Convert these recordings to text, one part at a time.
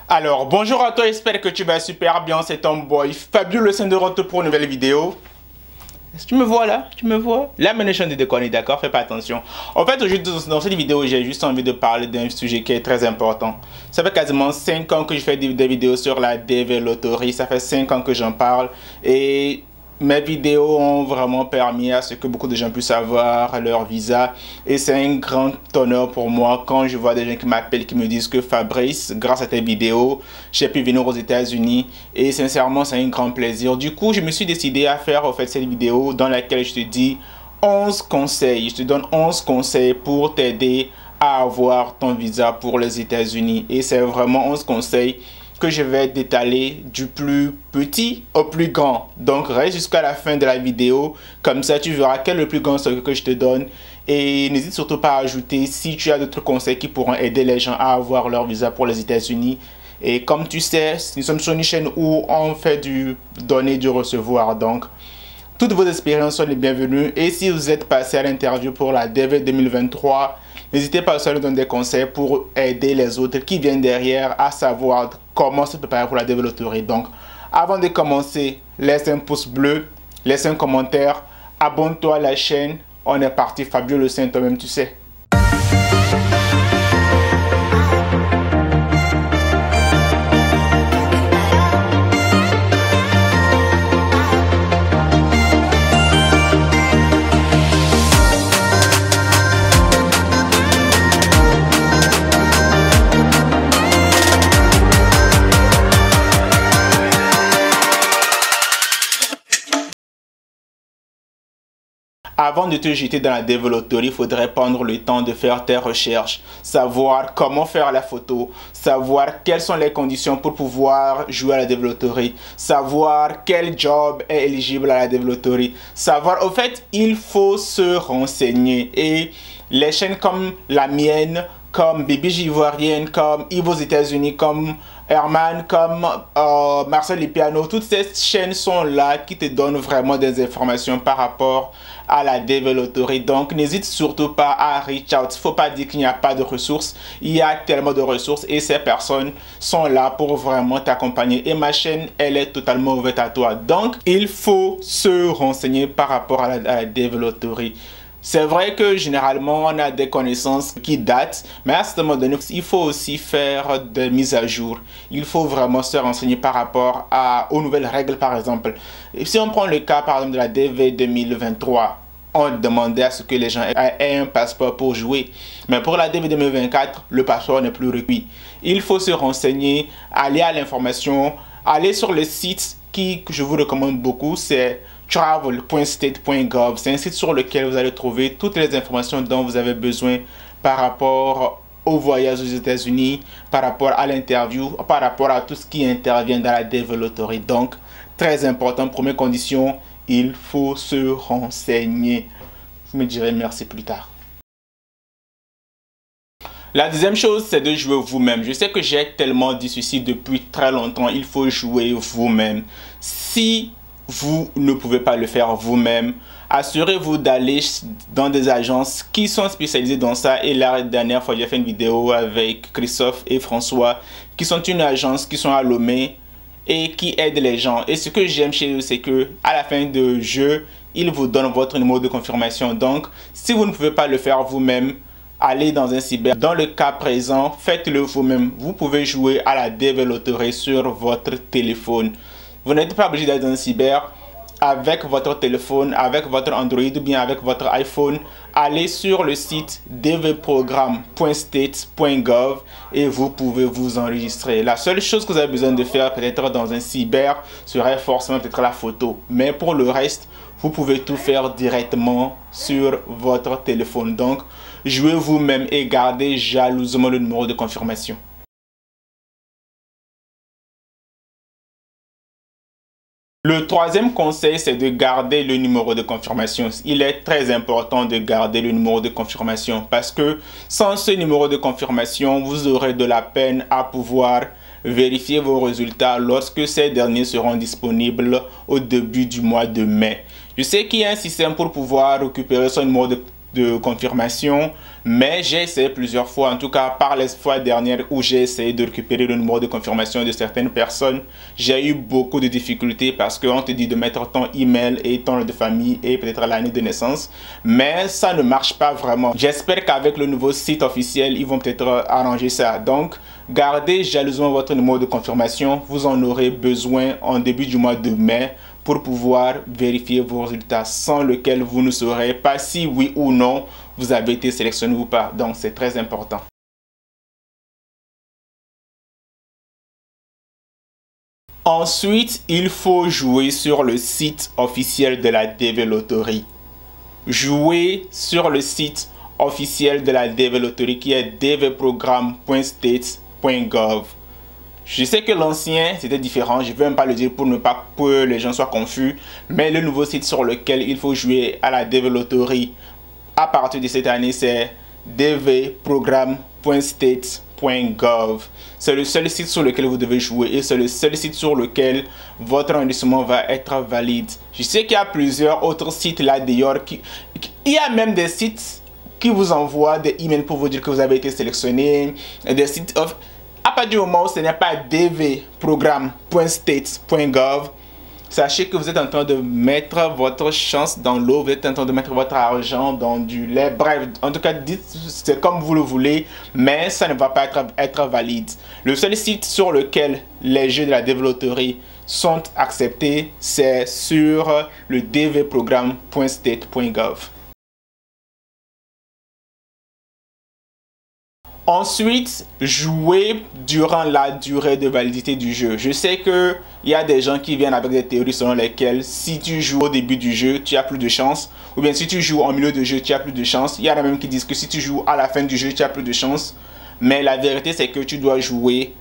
Alors, bonjour à toi, j'espère que tu vas super bien, c'est ton boy Fabio le sein de retour pour une nouvelle vidéo. Est-ce que tu me vois là? Tu me vois? Là, maintenant, je suis en train de déconner, d'accord? Fais pas attention. En fait, aujourd'hui, dans cette vidéo, j'ai juste envie de parler d'un sujet qui est très important. Ça fait quasiment 5 ans que je fais des vidéos sur la développerie. Ça fait 5 ans que j'en parle. Et mes vidéos ont vraiment permis à ce que beaucoup de gens puissent avoir leur visa. Et c'est un grand honneur pour moi quand je vois des gens qui m'appellent, qui me disent que Fabrice, grâce à tes vidéos, j'ai pu venir aux États-Unis. Et sincèrement, c'est un grand plaisir. Du coup, je me suis décidé à faire cette vidéo dans laquelle je te dis 11 conseils. Je te donne 11 conseils pour t'aider à avoir ton visa pour les États-Unis. Et c'est vraiment 11 conseils que je vais détailler du plus petit au plus grand. Donc reste jusqu'à la fin de la vidéo, comme ça tu verras quel est le plus grand conseil que je te donne. Et n'hésite surtout pas à ajouter si tu as d'autres conseils qui pourront aider les gens à avoir leur visa pour les États-Unis. Et comme tu sais, nous sommes sur une chaîne où on fait du donner, du recevoir. Donc toutes vos expériences sont les bienvenues. Et si vous êtes passé à l'interview pour la DV 2023, n'hésitez pas à nous donner des conseils pour aider les autres qui viennent derrière à savoir comment se préparer pour la développerie. Donc, avant de commencer, laisse un pouce bleu, laisse un commentaire, abonne-toi à la chaîne. On est parti, Fabio le sein, toi-même tu sais. Avant de te jeter dans la développerie, il faudrait prendre le temps de faire tes recherches, savoir comment faire la photo, savoir quelles sont les conditions pour pouvoir jouer à la développerie, savoir quel job est éligible à la développerie, savoir, au fait, il faut se renseigner. Et les chaînes comme la mienne, comme BBJ Ivoirienne, comme Yves aux États-Unis, comme Herman, comme Marcel Lipiano, toutes ces chaînes sont là qui te donnent vraiment des informations par rapport à la développerie. Donc n'hésite surtout pas à reach out. Il ne faut pas dire qu'il n'y a pas de ressources. Il y a tellement de ressources et ces personnes sont là pour vraiment t'accompagner. Et ma chaîne, elle est totalement ouverte à toi. Donc il faut se renseigner par rapport à la développerie. C'est vrai que généralement on a des connaissances qui datent, mais à ce moment donné, il faut aussi faire des mises à jour. Il faut vraiment se renseigner par rapport aux nouvelles règles, par exemple. Et si on prend le cas, par exemple, de la DV 2023, on demandait à ce que les gens aient un passeport pour jouer. Mais pour la DV 2024, le passeport n'est plus requis. Il faut se renseigner, aller à l'information, aller sur le site que je vous recommande beaucoup, c'est travel.state.gov. C'est un site sur lequel vous allez trouver toutes les informations dont vous avez besoin par rapport au voyage aux États-Unis, par rapport à l'interview, par rapport à tout ce qui intervient dans la développerie. Donc, très important, première condition, il faut se renseigner. Vous me direz merci plus tard. La deuxième chose, c'est de jouer vous-même. Je sais que j'ai tellement dit ceci depuis très longtemps. Il faut jouer vous-même. Si vous ne pouvez pas le faire vous-même, assurez-vous d'aller dans des agences qui sont spécialisées dans ça. Et la dernière fois, j'ai fait une vidéo avec Christophe et François, qui sont une agence qui sont à Lomé et qui aident les gens. Et ce que j'aime chez eux, c'est que à la fin du jeu, ils vous donnent votre numéro de confirmation. Donc, si vous ne pouvez pas le faire vous-même, allez dans un cyber. Dans le cas présent, faites-le vous-même. Vous pouvez jouer à la développerie sur votre téléphone. Vous n'êtes pas obligé d'aller dans un cyber. Avec votre téléphone, avec votre Android ou bien avec votre iPhone, allez sur le site dvprogram.state.gov et vous pouvez vous enregistrer. La seule chose que vous avez besoin de faire peut-être dans un cyber serait forcément peut-être la photo. Mais pour le reste, vous pouvez tout faire directement sur votre téléphone. Donc, jouez vous-même et gardez jalousement le numéro de confirmation. Le troisième conseil, c'est de garder le numéro de confirmation. Il est très important de garder le numéro de confirmation parce que sans ce numéro de confirmation, vous aurez de la peine à pouvoir vérifier vos résultats lorsque ces derniers seront disponibles au début du mois de mai. Je sais qu'il y a un système pour pouvoir récupérer son numéro de de confirmation, mais j'ai essayé plusieurs fois, en tout cas par les fois dernières où j'ai essayé de récupérer le numéro de confirmation de certaines personnes, j'ai eu beaucoup de difficultés parce qu'on te dit de mettre ton email et ton nom de famille et peut-être l'année de naissance, mais ça ne marche pas vraiment. J'espère qu'avec le nouveau site officiel, ils vont peut-être arranger ça. Donc, gardez jalousement votre numéro de confirmation, vous en aurez besoin en début du mois de mai pour pouvoir vérifier vos résultats, sans lequel vous ne saurez pas si oui ou non vous avez été sélectionné ou pas. Donc c'est très important. Ensuite, il faut jouer sur le site officiel de la DV Lottery. Jouer sur le site officiel de la DV Lottery qui est dvprogram.states.gov. Je sais que l'ancien, c'était différent. Je ne veux même pas le dire pour ne pas que les gens soient confus. Mais le nouveau site sur lequel il faut jouer à la DV Lottery à partir de cette année, c'est dvprogram.states.gov. C'est le seul site sur lequel vous devez jouer et c'est le seul site sur lequel votre enregistrement va être valide. Je sais qu'il y a plusieurs autres sites là d'ailleurs. Il y a même des sites qui vous envoient des emails pour vous dire que vous avez été sélectionné. Des sites à partir du moment où ce n'est pas dvprogram.states.gov, sachez que vous êtes en train de mettre votre chance dans l'eau, vous êtes en train de mettre votre argent dans du lait. Bref, en tout cas, dites c'est comme vous le voulez, mais ça ne va pas être valide. Le seul site sur lequel les jeux de la DV Lottery sont acceptés, c'est sur le dvprogram.state.gov. Ensuite, jouer durant la durée de validité du jeu. Je sais qu'il y a des gens qui viennent avec des théories selon lesquelles si tu joues au début du jeu, tu as plus de chance. Ou bien si tu joues en milieu de jeu, tu as plus de chance. Il y en a même qui disent que si tu joues à la fin du jeu, tu as plus de chance. Mais la vérité, c'est que tu dois jouer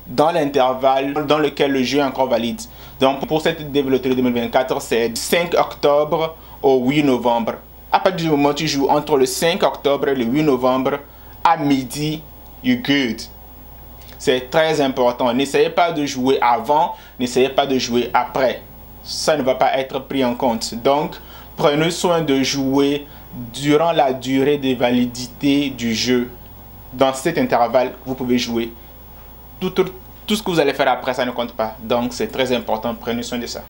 dans l'intervalle dans lequel le jeu est encore valide. Donc pour cette DV Lottery 2024, c'est 5 octobre au 8 novembre. À partir du moment où tu joues entre le 5 octobre et le 8 novembre, à midi, you're good. C'est très important. N'essayez pas de jouer avant, n'essayez pas de jouer après. Ça ne va pas être pris en compte. Donc, prenez soin de jouer durant la durée de validité du jeu. Dans cet intervalle, vous pouvez jouer. Tout ce que vous allez faire après, ça ne compte pas. Donc, c'est très important. Prenez soin de ça.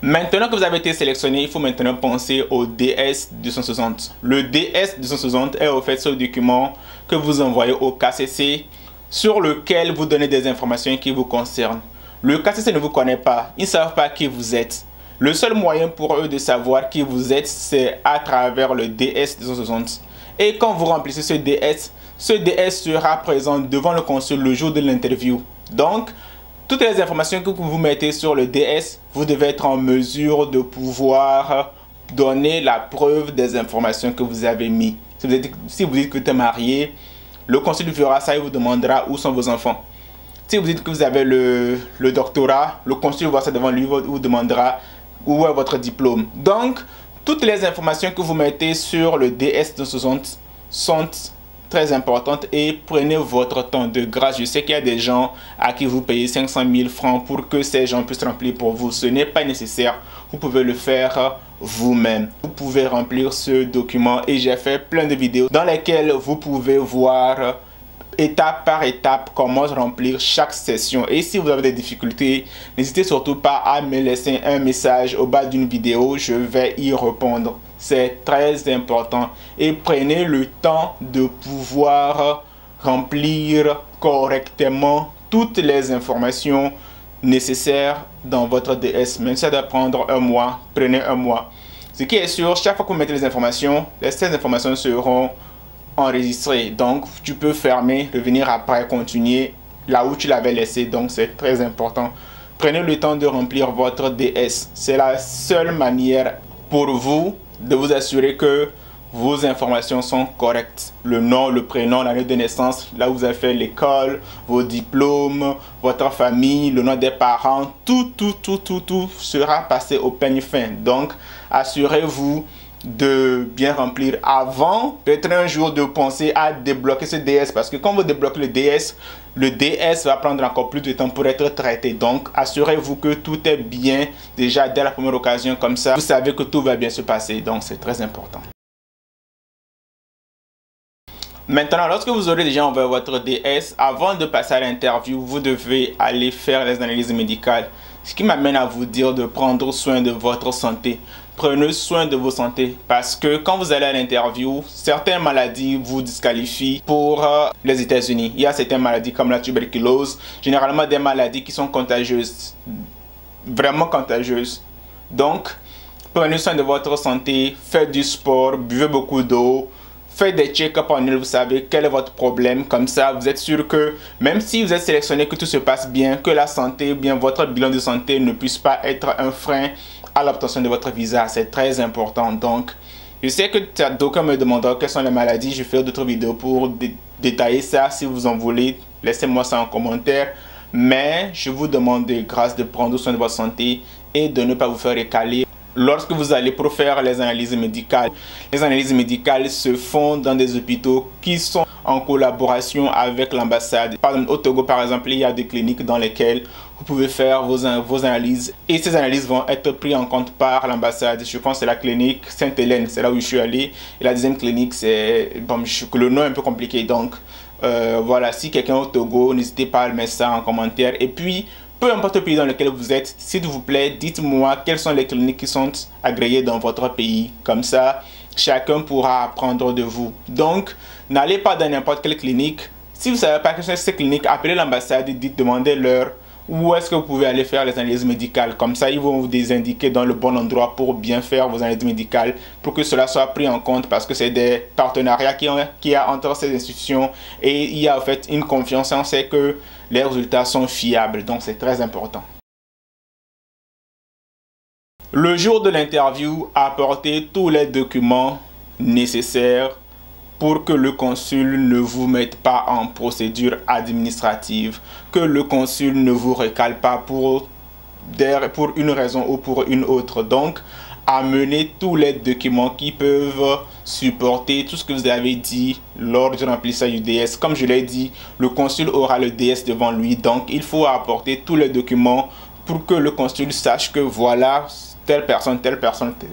Maintenant que vous avez été sélectionné, il faut maintenant penser au DS260. Le DS260 est au fait ce document que vous envoyez au KCC sur lequel vous donnez des informations qui vous concernent. Le KCC ne vous connaît pas, ils ne savent pas qui vous êtes. Le seul moyen pour eux de savoir qui vous êtes, c'est à travers le DS260. Et quand vous remplissez ce DS sera présent devant le consul le jour de l'interview. Donc, toutes les informations que vous mettez sur le DS, vous devez être en mesure de pouvoir donner la preuve des informations que vous avez mis. Si vous dites que vous êtes marié, le consul verra ça et vous demandera où sont vos enfants. Si vous dites que vous avez le doctorat, le consul voit ça devant lui et vous demandera où est votre diplôme. Donc, toutes les informations que vous mettez sur le DS260 sont très importante et prenez votre temps de grâce. Je sais qu'il y a des gens à qui vous payez 500 000 francs pour que ces gens puissent remplir pour vous. Ce n'est pas nécessaire. Vous pouvez le faire vous-même. Vous pouvez remplir ce document et j'ai fait plein de vidéos dans lesquelles vous pouvez voir étape par étape comment remplir chaque session. Et si vous avez des difficultés, n'hésitez surtout pas à me laisser un message au bas d'une vidéo. Je vais y répondre. C'est très important et prenez le temps de pouvoir remplir correctement toutes les informations nécessaires dans votre DS. Même si ça doit prendre un mois, prenez un mois. Ce qui est sûr, chaque fois que vous mettez les informations, ces informations seront enregistrées. Donc, tu peux fermer, revenir après, continuer là où tu l'avais laissé. Donc, c'est très important. Prenez le temps de remplir votre DS. C'est la seule manière pour vous de vous assurer que vos informations sont correctes. Le nom, le prénom, l'année de naissance, là où vous avez fait l'école, vos diplômes, votre famille, le nom des parents, tout sera passé au peigne fin. Donc, assurez-vous de bien remplir avant peut-être un jour de penser à débloquer ce DS, parce que quand vous débloquez le DS va prendre encore plus de temps pour être traité. Donc assurez-vous que tout est bien déjà dès la première occasion, comme ça vous savez que tout va bien se passer. Donc c'est très important. Maintenant, lorsque vous aurez déjà envoyé votre DS, avant de passer à l'interview, vous devez aller faire les analyses médicales. Ce qui m'amène à vous dire de prendre soin de votre santé. Prenez soin de vos santé, parce que quand vous allez à l'interview, certaines maladies vous disqualifient pour les États-Unis. Il y a certaines maladies comme la tuberculose, généralement des maladies qui sont contagieuses, vraiment contagieuses. Donc, prenez soin de votre santé, faites du sport, buvez beaucoup d'eau. Faites des check-up annuels, vous savez quel est votre problème. Comme ça, vous êtes sûr que même si vous êtes sélectionné, que tout se passe bien, que la santé, bien votre bilan de santé ne puisse pas être un frein à l'obtention de votre visa. C'est très important. Donc, je sais que d'aucuns me demandent quelles sont les maladies. Je ferai d'autres vidéos pour détailler ça. Si vous en voulez, laissez-moi ça en commentaire. Mais je vous demande de grâce de prendre soin de votre santé et de ne pas vous faire récaler lorsque vous allez pour faire les analyses médicales. Les analyses médicales se font dans des hôpitaux qui sont en collaboration avec l'ambassade. Au Togo, par exemple, il y a des cliniques dans lesquelles vous pouvez faire vos analyses. Et ces analyses vont être prises en compte par l'ambassade. Je pense que c'est la clinique Sainte-Hélène, c'est là où je suis allé. Et la deuxième clinique, c'est... Bon, le nom est un peu compliqué, donc... voilà, si quelqu'un au Togo, n'hésitez pas à le mettre ça en commentaire. Et puis, peu importe le pays dans lequel vous êtes, s'il vous plaît, dites-moi quelles sont les cliniques qui sont agréées dans votre pays. Comme ça, chacun pourra apprendre de vous. Donc, n'allez pas dans n'importe quelle clinique. Si vous ne savez pas quelles sont ces cliniques, appelez l'ambassade et demandez-leur où est-ce que vous pouvez aller faire les analyses médicales. Comme ça, ils vont vous désindiquer dans le bon endroit pour bien faire vos analyses médicales, pour que cela soit pris en compte, parce que c'est des partenariats qu'il y a entre ces institutions et il y a en fait une confiance. On sait que les résultats sont fiables, donc c'est très important. Le jour de l'interview, apportez tous les documents nécessaires pour que le consul ne vous mette pas en procédure administrative, que le consul ne vous recale pas pour une raison ou pour une autre. Donc, amenez tous les documents qui peuvent supporter tout ce que vous avez dit lors du remplissage du DS. Comme je l'ai dit, le consul aura le DS devant lui, donc il faut apporter tous les documents pour que le consul sache que voilà, telle personne,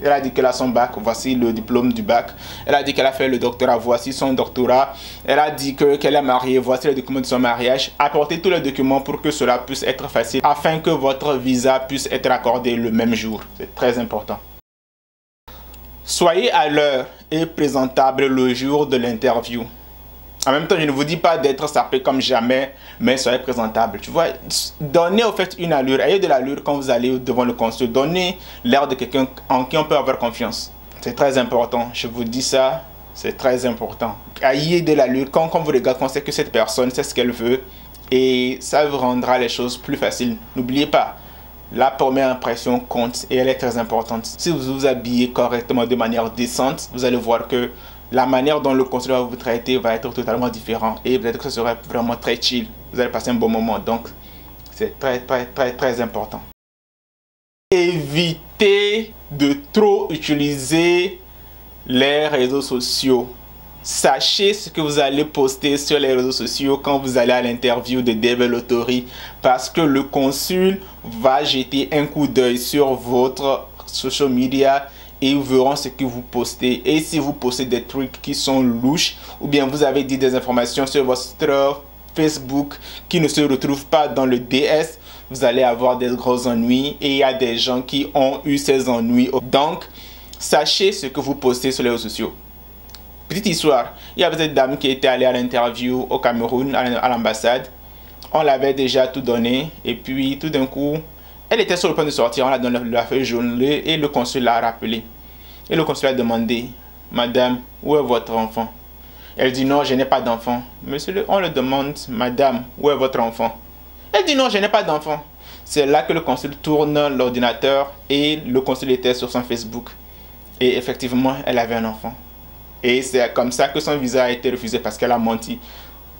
elle a dit qu'elle a son bac, voici le diplôme du bac. Elle a dit qu'elle a fait le doctorat, voici son doctorat. Elle a dit qu'elle est mariée, voici les documents de son mariage. Apportez tous les documents pour que cela puisse être facile, afin que votre visa puisse être accordé le même jour. C'est très important. Soyez à l'heure et présentable le jour de l'interview. En même temps, je ne vous dis pas d'être sapé comme jamais, mais soyez présentable. Tu vois, donnez au fait une allure. Ayez de l'allure quand vous allez devant le consul. Donnez l'air de quelqu'un en qui on peut avoir confiance. C'est très important. Je vous dis ça, c'est très important. Ayez de l'allure. Quand on vous regarde, on sait que cette personne sait ce qu'elle veut. Et ça vous rendra les choses plus faciles. N'oubliez pas, la première impression compte et elle est très importante. Si vous vous habillez correctement de manière décente, vous allez voir que la manière dont le consul va vous traiter va être totalement différent et peut-être que ce sera vraiment très chill. Vous allez passer un bon moment, donc c'est très important. Évitez de trop utiliser les réseaux sociaux. Sachez ce que vous allez poster sur les réseaux sociaux quand vous allez à l'interview de Developtory, parce que le consul va jeter un coup d'œil sur votre social media et ils verront ce que vous postez. Et si vous postez des trucs qui sont louches, ou bien vous avez dit des informations sur votre Facebook qui ne se retrouvent pas dans le DS, vous allez avoir des gros ennuis. Et il y a des gens qui ont eu ces ennuis. Donc, sachez ce que vous postez sur les réseaux sociaux. Petite histoire, il y avait cette dame qui était allée à l'interview au Cameroun, à l'ambassade. On l'avait déjà tout donné. Et puis, tout d'un coup, elle était sur le point de sortir, on l'a donné la feuille jaune et le consul l'a rappelé. Et le consul a demandé, madame, où est votre enfant? Elle dit non, je n'ai pas d'enfant. Monsieur, on le demande, madame, où est votre enfant? Elle dit non, je n'ai pas d'enfant. C'est là que le consul tourne l'ordinateur et le consul était sur son Facebook. Et effectivement, elle avait un enfant. Et c'est comme ça que son visa a été refusé parce qu'elle a menti.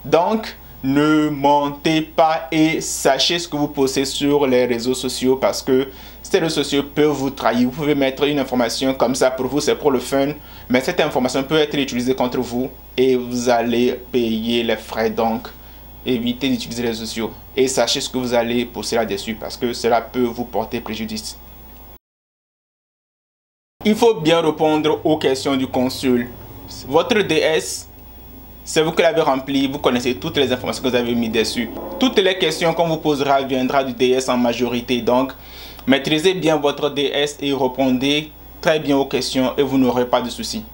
Donc, ne mentez pas et sachez ce que vous postez sur les réseaux sociaux parce que ces réseaux sociaux peuvent vous trahir. Vous pouvez mettre une information comme ça pour vous, c'est pour le fun, mais cette information peut être utilisée contre vous et vous allez payer les frais. Donc, évitez d'utiliser les réseaux sociaux et sachez ce que vous allez poster là-dessus parce que cela peut vous porter préjudice. Il faut bien répondre aux questions du consul. Votre DS, c'est vous qui l'avez rempli, vous connaissez toutes les informations que vous avez mis dessus. Toutes les questions qu'on vous posera viendra du DS en majorité. Donc, maîtrisez bien votre DS et répondez très bien aux questions et vous n'aurez pas de soucis.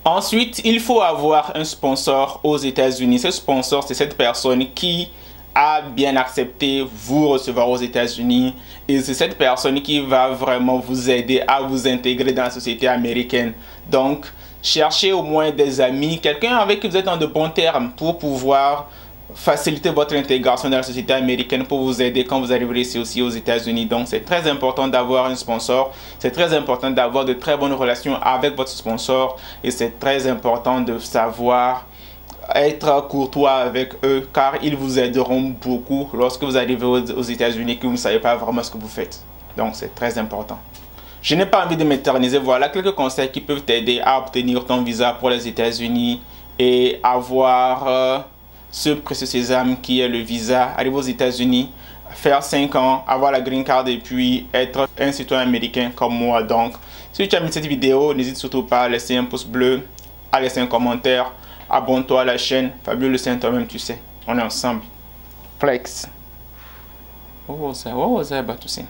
Ensuite, il faut avoir un sponsor aux États-Unis. Ce sponsor, c'est cette personne qui a bien accepté vous recevoir aux États-Unis et c'est cette personne qui va vraiment vous aider à vous intégrer dans la société américaine. Donc, cherchez au moins des amis, quelqu'un avec qui vous êtes en de bons termes pour pouvoir faciliter votre intégration dans la société américaine, pour vous aider quand vous arriverez ici aussi aux États-Unis. Donc, c'est très important d'avoir un sponsor. C'est très important d'avoir de très bonnes relations avec votre sponsor et c'est très important de savoir être courtois avec eux car ils vous aideront beaucoup lorsque vous arrivez aux États-Unis que vous ne savez pas vraiment ce que vous faites. Donc c'est très important. Je n'ai pas envie de m'éterniser. Voilà quelques conseils qui peuvent t'aider à obtenir ton visa pour les États-Unis et avoir ce précieux sésame qui est le visa. Arriver aux États-Unis, faire 5 ans, avoir la green card et puis être un citoyen américain comme moi. Donc si tu as aimé cette vidéo, n'hésite surtout pas à laisser un pouce bleu, à laisser un commentaire. Abonne-toi à la chaîne. Fabio le sait toi-même, tu sais. On est ensemble. Flex. What was that about to say?